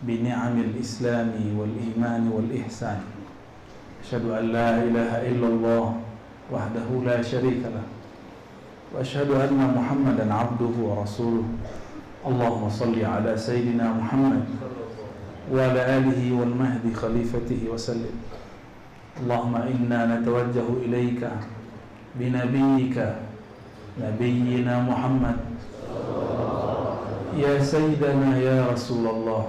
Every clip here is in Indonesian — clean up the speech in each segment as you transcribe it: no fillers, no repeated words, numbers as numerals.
بنعم الإسلام والإيمان والإحسان أشهد أن لا إله إلا الله وحده لا شريك له وأشهد أن محمدا عبده ورسوله اللهم صل على سيدنا محمد وعلى آله والمهدي خليفته وسلم اللهم إنا نتوجه إليك بنبيك نبينا محمد يا سيدنا يا رسول الله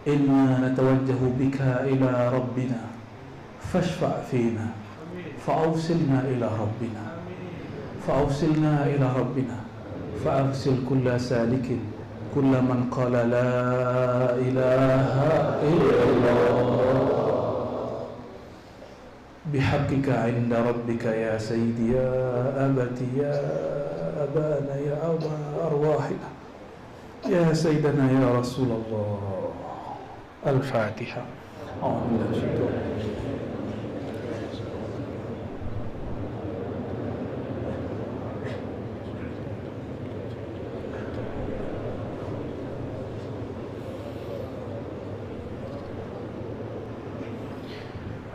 إنا نتوجه بك إلى ربنا فاشفع فينا فأوصلنا إلى ربنا فأوصلنا إلى ربنا فأغسل كل سالك كل من قال لا إله إلا الله بحقك عند ربك يا سيدي يا أبتي يا أبانا يا أبا أرواحنا يا سيدنا يا رسول الله الفاتحة أعوذ بالله من الشيطان الرجيم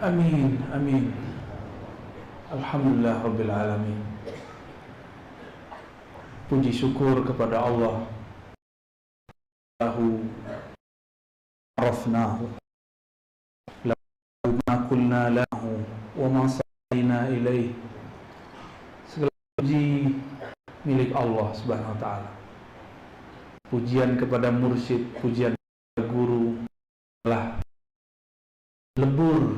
Amin, amin. Alhamdulillah Rabbil Alamin. Puji syukur kepada Allah. Lahu arafnahu lahu ma kulna lahu wa ma salina ilaih. Segala puji milik Allah Subhanahu wa ta'ala. Pujian kepada mursyid, pujian kepada guru lah lebur,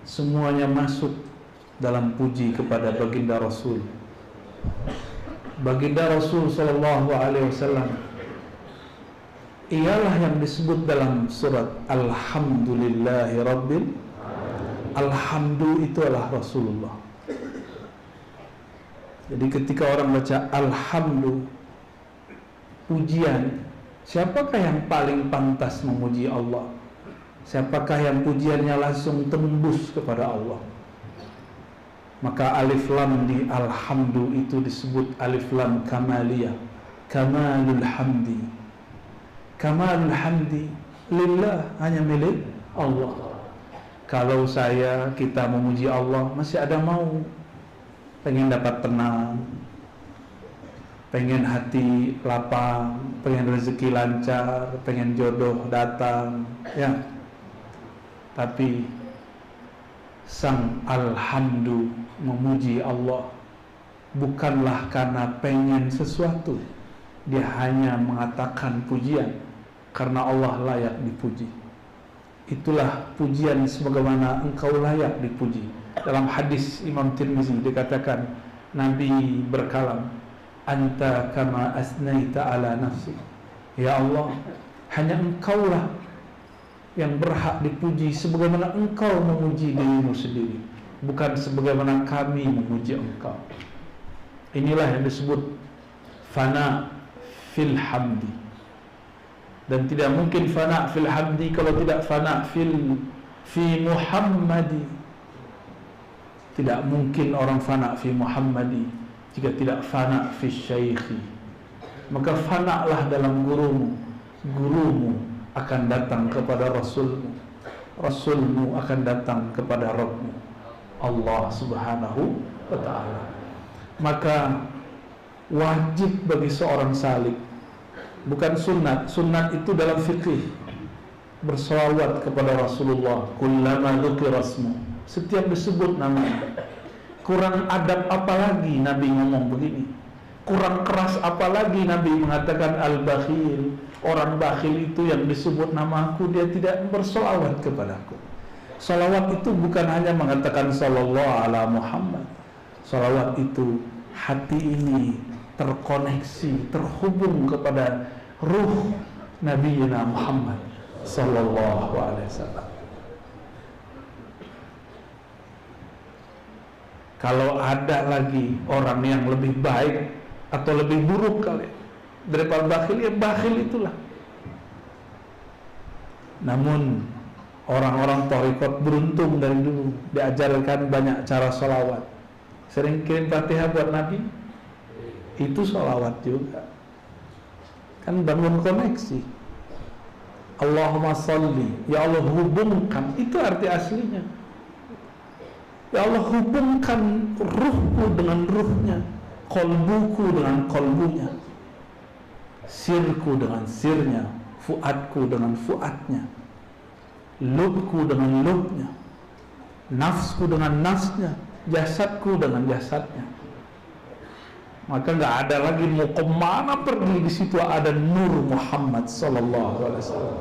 semuanya masuk dalam puji kepada baginda Rasul. Baginda Rasul sallallahu alaihi wasallam ialah yang disebut dalam surat Alhamdulillahi Rabbil. Alhamdu itu adalah Rasulullah. Jadi ketika orang baca Alhamdu, pujian, siapakah yang paling pantas memuji Allah? Siapakah yang pujiannya langsung tembus kepada Allah? Maka alif lam di alhamdu itu disebut alif lam kamaliyah, kamalul hamdi. Kamalul hamdi lillah, hanya milik Allah. Kalau kita memuji Allah, masih ada mau pengen dapat tenang, pengen hati lapang, pengen rezeki lancar, pengen jodoh datang, ya. Tapi sang alhamdu memuji Allah bukanlah karena pengen sesuatu. Dia hanya mengatakan pujian karena Allah layak dipuji. Itulah pujian sebagaimana engkau layak dipuji. Dalam hadis Imam Tirmizi dikatakan, Nabi berkalam, anta kama asnaita ala nafsi. Ya Allah, hanya engkaulah yang berhak dipuji sebagaimana engkau memuji dirimu sendiri, bukan sebagaimana kami memuji engkau. Inilah yang disebut fana fil hamdi. Dan tidak mungkin fana fil hamdi kalau tidak fana fi Muhammadi. Tidak mungkin orang fana fi Muhammadi jika tidak fana fi syaikhi. Maka fana'lah dalam gurumu. Gurumu akan datang kepada Rasulmu, Rasulmu akan datang kepada Rabbmu, Allah Subhanahu wa ta'ala. Maka wajib bagi seorang salik, bukan sunat. Sunat itu dalam fikih, berselawat kepada Rasulullah. Kullama dzukira ismu, setiap disebut namanya. Kurang adab apalagi Nabi ngomong begini, kurang keras apalagi Nabi mengatakan al-bakhil. Orang bakhil itu yang disebut namaku, dia tidak bersolawat kepadaku. Solawat itu bukan hanya mengatakan sallallahu ala Muhammad. Solawat itu hati ini terkoneksi, terhubung kepada ruh Nabi Muhammad sallallahu alaihi wasallam. Kalau ada lagi orang yang lebih baik atau lebih buruk kali daripada bakhil, ya bakhil itulah. Namun orang-orang thariqat beruntung dari dulu diajarkan banyak cara sholawat. Sering kirim Fatihah buat Nabi, itu sholawat juga. Kan bangun koneksi. Allahumma salli, ya Allah hubungkan, itu arti aslinya. Ya Allah hubungkan ruhku dengan ruhnya, kolbuku dengan kolbunya, sirku dengan sirnya, fuadku dengan fuadnya, lubku dengan lubnya, nafsku dengan nafsnya, jasadku dengan jasadnya. Maka nggak ada lagi mau kemana pergi, di situ ada nur Muhammad sallallahu alaihi wasallam.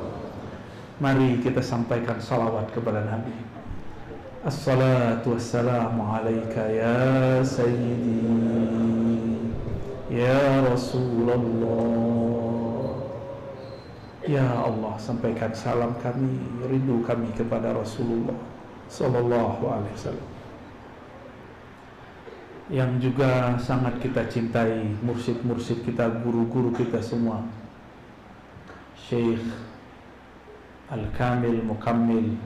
Mari kita sampaikan salawat kepada Nabi. Assalatu wassalamu alaika ya sayyidi ya Rasulullah. Ya Allah, sampaikan salam kami, rindu kami kepada Rasulullah sallallahu alaihi wasallam, yang juga sangat kita cintai, mursyid-mursyid kita, guru-guru kita semua, Syekh Al-Kamil Mukammil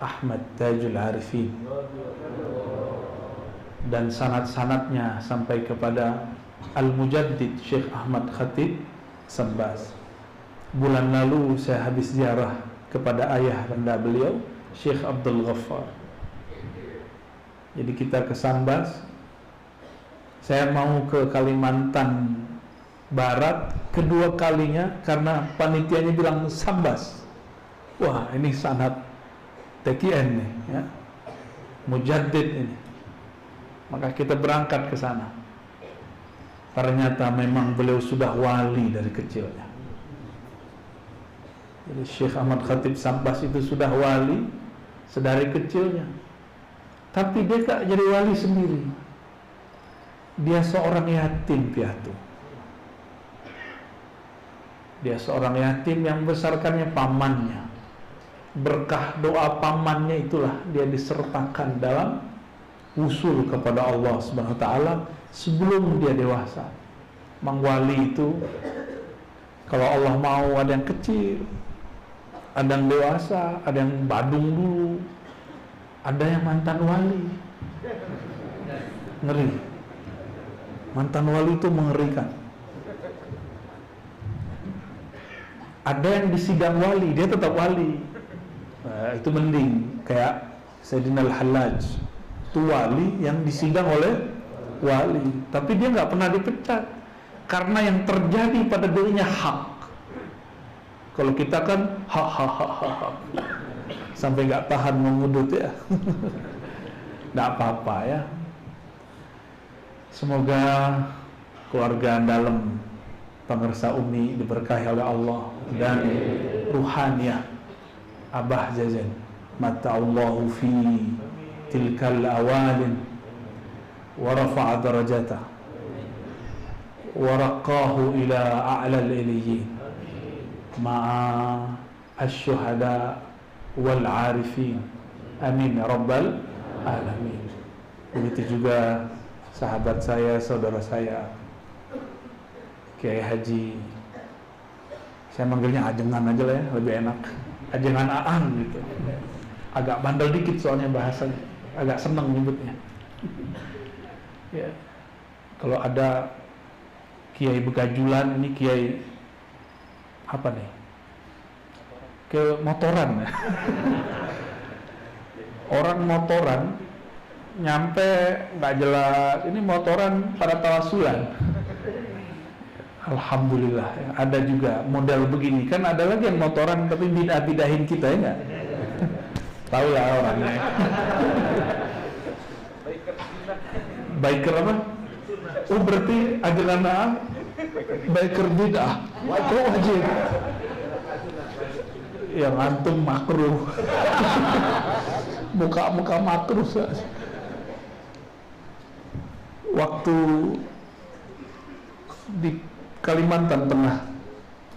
Ahmad Tajul Arifin, dan sanad-sanadnya sampai kepada Al-Mujaddid Syekh Ahmad Khatib Sambas. Bulan lalu saya habis ziarah kepada ayah bunda beliau, Syekh Abdul Ghaffar. Jadi kita ke Sambas. Saya mau ke Kalimantan Barat kedua kalinya karena panitianya bilang Sambas. Wah, ini sanad TKN nih ya, Mujaddid ini. Maka kita berangkat ke sana. Ternyata memang beliau sudah wali dari kecilnya. Jadi Syekh Ahmad Khatib Sambas itu sudah wali sedari kecilnya. Tapi dia tak jadi wali sendiri. Dia seorang yatim piatu. Dia seorang yatim yang membesarkannya pamannya. Berkah doa pamannya itulah dia disertakan dalam usul kepada Allah Subhanahu wa taala sebelum dia dewasa. Mang wali itu kalau Allah mau ada yang kecil, ada yang dewasa, ada yang badung dulu, ada yang mantan wali. Ngeri. Mantan wali itu mengerikan. Ada yang di sidang wali, dia tetap wali. Itu mending. Kayak Sayyidina Al-Hallaj, itu wali yang disidang oleh wali, tapi dia nggak pernah dipecat karena yang terjadi pada dirinya hak. Kalau kita kan hak sampai nggak tahan mengudut ya. Nggak apa-apa ya. Semoga keluarga dalam pengersa Umi diberkahi oleh Allah dan ruhaniyah Abah Jajan. Mata'allahu fi tilkal awalin wa rafa'a darajatah wa raqahu ila a'lal iliyyin ma'a asy-syuhada wal 'arifin. Amin ya rabbal alamin. Begitu juga sahabat saya, saudara saya Kiai Haji, saya manggilnya Ajengan aja lah ya, lebih enak. Ajengan Aan gitu. Agak bandel dikit soalnya bahasanya, agak seneng nyebutnya. Ya. Kalau ada Kiai Begajulan, ini Kiai apa nih? Ke motoran. Orang motoran nyampe nggak jelas, ini motoran pada tawasulan. Alhamdulillah ya. Ada juga model begini, kan ada lagi yang motoran tapi bidahin kita ya nggak? Tahu lah orangnya. Biker apa? Oh berarti ajaran biker bid'ah. Oh wajib. Yang antum makruh. Muka makruh. Waktu di Kalimantan Tengah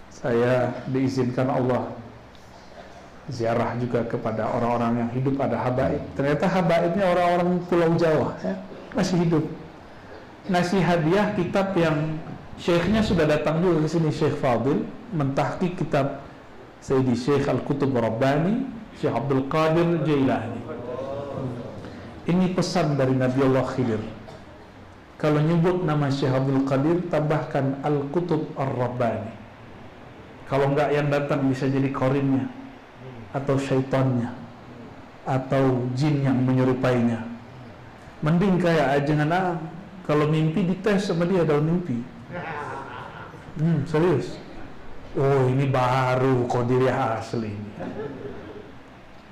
saya diizinkan Allah ziarah juga kepada orang-orang yang hidup, ada habaib. Ternyata habaibnya orang-orang Pulau Jawa ya, masih hidup. Ngasih hadiah kitab yang syekhnya sudah datang dulu ke sini, Syekh Fadil, mentahqiq kitab Sayyidi Syekh Al-Qutub Rabbani, Syekh Abdul Qadir Jailani. Ini pesan dari Nabi Allah Khidir. Kalau nyebut nama Syekh Abdul Qadir, tambahkan Al-Qutub Ar-Rabbani. Kalau enggak yang datang bisa jadi korinnya, atau syaitannya, atau jin yang menyerupainya. Mending kayak ajengan kalau mimpi dites sama dia dalam mimpi. Serius. Oh, ini baru qadiriyah asli ini.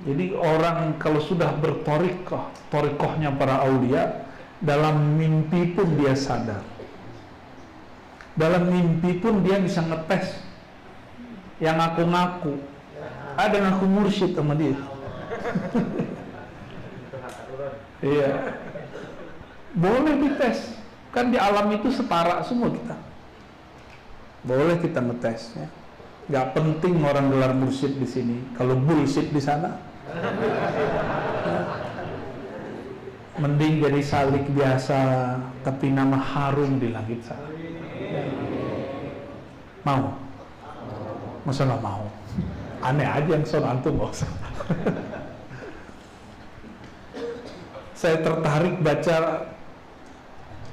Jadi orang kalau sudah bertorikoh, torikohnya para aulia, dalam mimpi pun dia sadar. Dalam mimpi pun dia bisa ngetes yang ngaku-ngaku. Ada ngaku mursyid sama dia. Iya. Boleh dites. Kan di alam itu setara semua kita. Boleh kita ngetes ya. Gak penting orang gelar mursyid di sini. Kalau bullshit di sana, mending jadi salik biasa tapi nama harum di langit sana. Mau? Masa gak mau? Aneh aja yang soal antum gak usah. Saya tertarik baca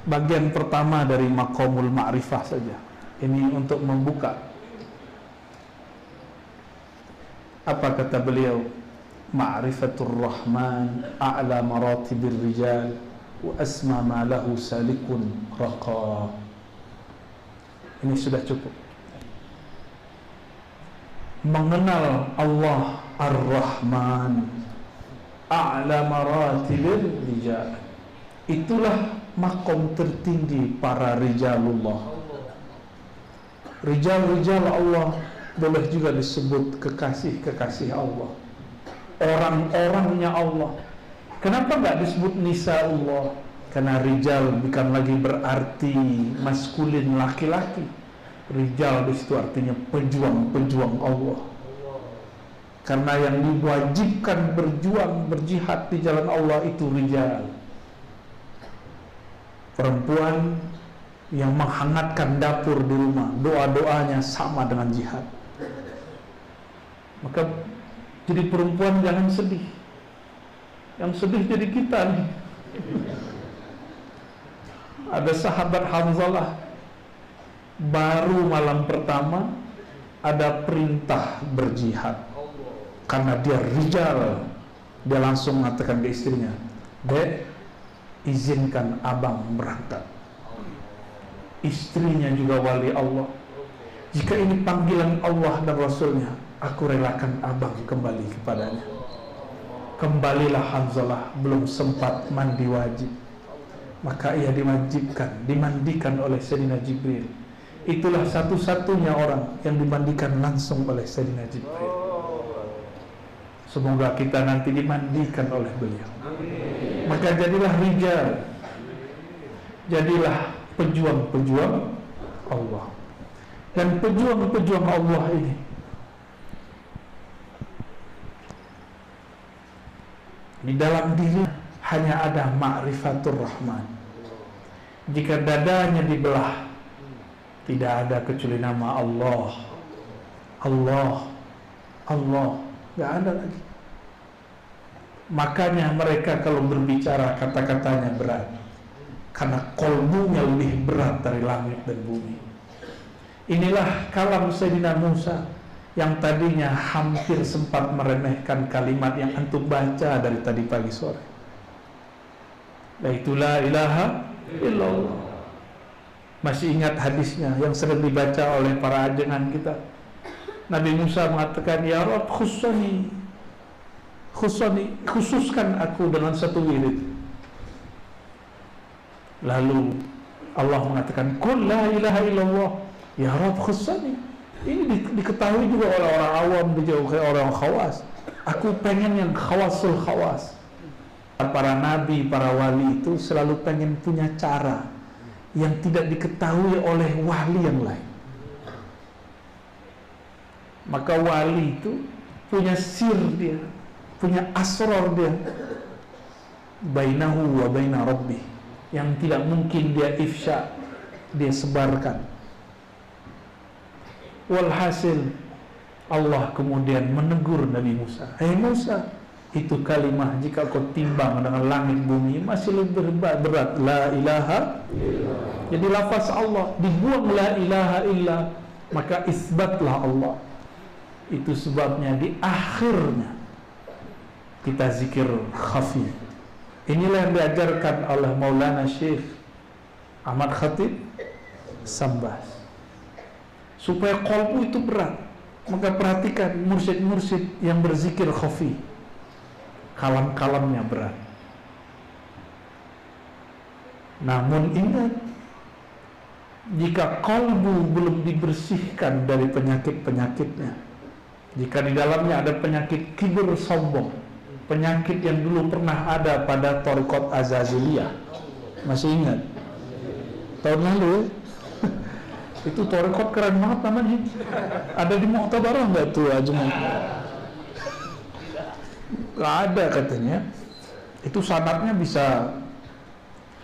bagian pertama dari Maqamul Ma'rifah saja. Ini untuk membuka. Apa kata beliau? Ma'rifatur Rahman a'la maratibir rijal wa asma ma lahu salikun raqa. Ini sudah cukup. Mengenal Allah Ar-Rahman a'la maratibir rijal, itulah makom tertinggi para rijalullah. Rijal-rijal Allah boleh juga disebut kekasih-kekasih Allah, orang-orangnya Allah. Kenapa nggak disebut nisaullah? Karena rijal bukan lagi berarti maskulin, laki-laki. Rijal di situ artinya pejuang-pejuang Allah. Karena yang diwajibkan berjuang, berjihad di jalan Allah itu rijal. Perempuan yang menghangatkan dapur di rumah, doa-doanya sama dengan jihad. Maka jadi perempuan jangan sedih. Yang sedih jadi kita nih. Ada sahabat Hanzalah, baru malam pertama ada perintah berjihad. Karena dia rijal, dia langsung mengatakan ke istrinya, "Dek, izinkan abang berangkat." Istrinya juga wali Allah. Jika ini panggilan Allah dan Rasulnya, aku relakan abang kembali kepadanya. Kembalilah Hanzalah, belum sempat mandi wajib. Maka ia diwajibkan, dimandikan oleh Sayyidina Jibril. Itulah satu-satunya orang yang dimandikan langsung oleh Sayyidina Jibril. Semoga kita nanti dimandikan oleh beliau. Maka jadilah rijal, jadilah pejuang-pejuang Allah. Dan pejuang-pejuang Allah ini di dalam diri hanya ada ma'rifatur Rahman. Jika dadanya dibelah, tidak ada kecuali nama Allah. Allah, Allah, gak ada lagi. Makanya mereka kalau berbicara kata-katanya berat, karena kolbunya lebih berat dari langit dan bumi. Inilah kalam Sayyidina Musa yang tadinya hampir sempat meremehkan kalimat yang antum baca dari tadi pagi sore. Yaitu la ilaha illallah. Masih ingat hadisnya yang sering dibaca oleh para ajengan kita. Nabi Musa mengatakan, "Ya Rabb, khususkan aku dengan satu wirid." Lalu Allah mengatakan, "Qul la ilaha illallah." Ya Rabb, khususani. Ini diketahui juga oleh orang awam, dijauhi orang khawas. Aku pengen yang khawasul khawas. Para nabi, para wali itu selalu pengen punya cara yang tidak diketahui oleh wali yang lain. Maka wali itu punya sir dia, punya asrar dia, bainahu wa baina rabbih, yang tidak mungkin dia ifsya, dia sebarkan. Walhasil Allah kemudian menegur Nabi Musa, "Hei Musa, itu kalimah jika kau timbang dengan langit bumi masih lebih berat, la ilaha illallah." Jadi lafaz Allah dibuang la ilaha illa, maka isbatlah Allah. Itu sebabnya di akhirnya kita zikir khafi. Inilah yang diajarkan oleh Maulana Syekh Ahmad Khatib Sambas, supaya qalbu itu berat. Maka perhatikan mursyid-mursyid yang berzikir khafi, kalam-kalamnya berat. Namun ingat, jika qalbu belum dibersihkan dari penyakit-penyakitnya, jika di dalamnya ada penyakit kibir sombong, penyakit yang dulu pernah ada pada Thariqat Azaziliyah, masih ingat? Tahun lalu itu Thariqat keren banget namanya. Ada di Mu'tabarah nggak tuh Ajman? Nggak ada katanya. Itu sanadnya bisa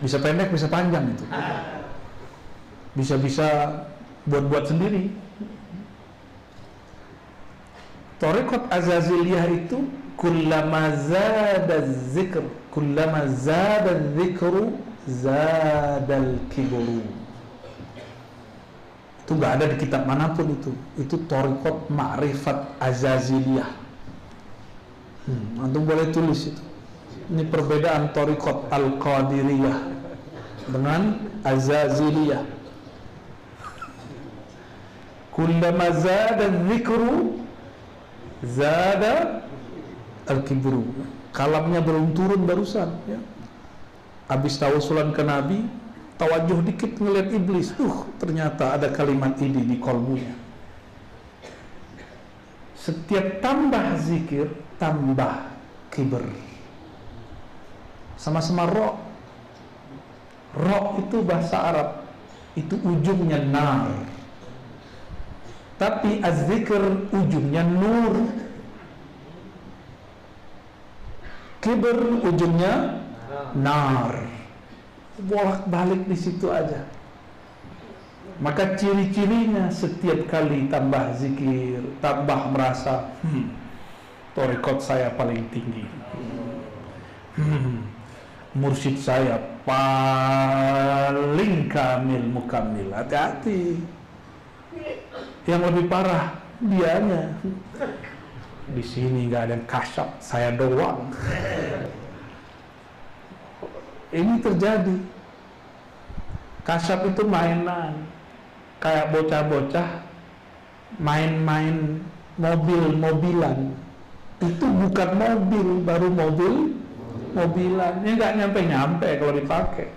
pendek, bisa panjang itu. Bisa buat sendiri. Thariqat Azaziliyah itu kullama zada dzikru zadal kibru. Itu nggak ada di kitab manapun itu Thariqat Ma'rifat Azaziliyah. Antum boleh tulis itu. Ini perbedaan Thariqat Al-Qadiriyah dengan Azaziliyah. Kullama zada dzikru zada al-kibru. Kalamnya belum turun barusan ya. Habis tawasulan ke Nabi, tawajuh dikit ngeliat iblis, ternyata ada kalimat ini di kolbunya. Setiap tambah zikir, tambah kibir. Sama-sama ro. Ro itu bahasa Arab, itu ujungnya nar. Tapi az-zikr ujungnya nur. Kibir ujungnya nar. Bolak-balik di situ aja. Maka ciri-cirinya setiap kali tambah zikir, tambah merasa thariqat saya paling tinggi. Mursyid saya paling kamil mukamil. Hati-hati. Yang lebih parah dianya. Di sini nggak ada yang kasyaf, saya doang. Ini terjadi. Kasyaf itu mainan, kayak bocah-bocah main-main mobil-mobilan. Itu bukan mobil, baru mobilan. Ini nggak nyampe-nyampe kalau dipakai.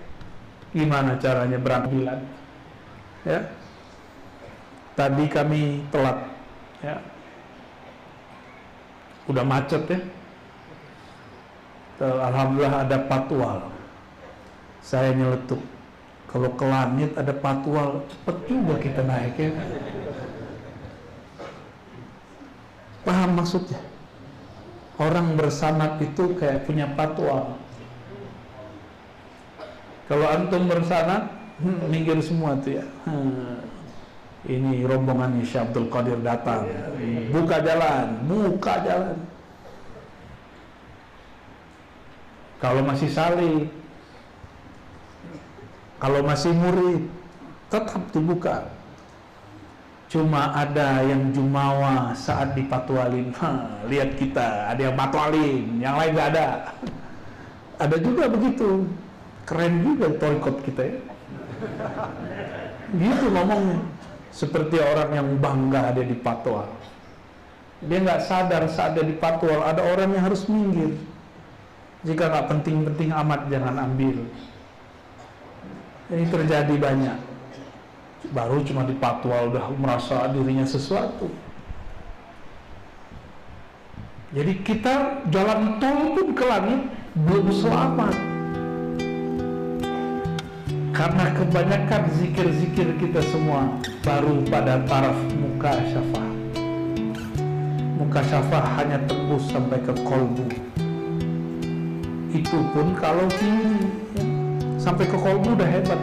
Gimana caranya berangkilan? Ya. Tadi kami telat, ya. Udah macet ya. Alhamdulillah ada patwal. Saya nyeletuk. Kalau ke langit ada patwal, cepet juga kita naik ya. Paham maksudnya? Orang bersanad itu kayak punya patwal. Kalau antum bersanad, minggir semua tuh ya. Ini rombongannya Syekh Abdul Qadir datang. Buka jalan. Kalau masih salih, kalau masih murid, tetap dibuka. Cuma ada yang jumawa saat dipatwalin. Lihat kita, ada yang patwalin, yang lain nggak ada. Ada juga begitu. Keren juga thariqat kita ya. Gitu ngomongnya. Seperti orang yang bangga dia dipatwal. Dia nggak sadar saat dia dipatwal ada orang yang harus minggir. Jika nggak penting-penting amat jangan ambil. Ini terjadi banyak. Baru cuma dipatwal udah merasa dirinya sesuatu. Jadi kita jalan tol pun ke langit belum selamat. Karena kebanyakan zikir-zikir kita semua baru pada taraf mukasyafah. Mukasyafah hanya tembus sampai ke qalbu. Itu pun kalau tinggi ya. Sampai ke qalbu udah hebat.